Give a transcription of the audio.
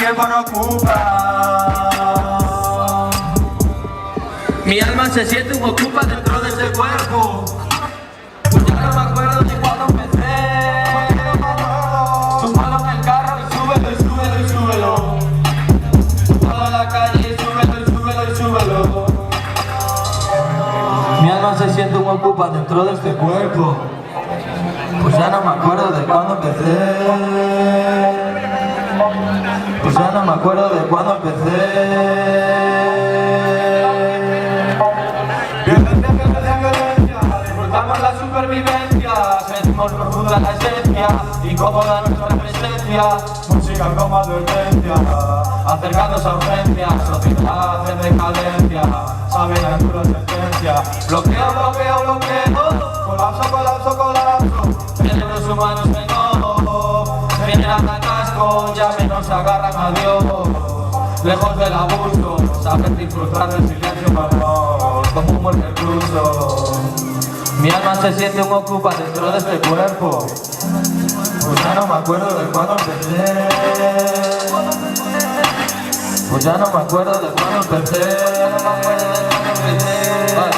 tiempo no ocupa. Mi alma se siente un ocupa dentro de este cuerpo. Pues ya no me acuerdo de cuando empecé. Súbelo en el carro y súbelo y súbelo y súbelo. Toda la calle y súbelo y súbelo y súbelo. Mi alma se siente un ocupa dentro de este cuerpo. Pues ya no me acuerdo de cuando empecé. Pues ya no me acuerdo de cuando empecé. Disfrutamos la supervivencia, sentimos profunda la esencia, incómoda nuestra presencia, música como advertencia, acercándose a urgencia, sociedad en decadencia, saben la dura sentencia, bloqueo, bloqueo, bloqueo, colapso, colapso, colapso, cerebros humanos en ojo, vienen al casco, ya menos agarran a Dios, lejos del abuso, saben disfrutar del silencio marrón, como un muerte cruzo. Mi alma se siente un ocupa dentro de este cuerpo. Pues ya no me acuerdo de cuando empecé. Pues ya no me acuerdo de cuando empecé. Vale.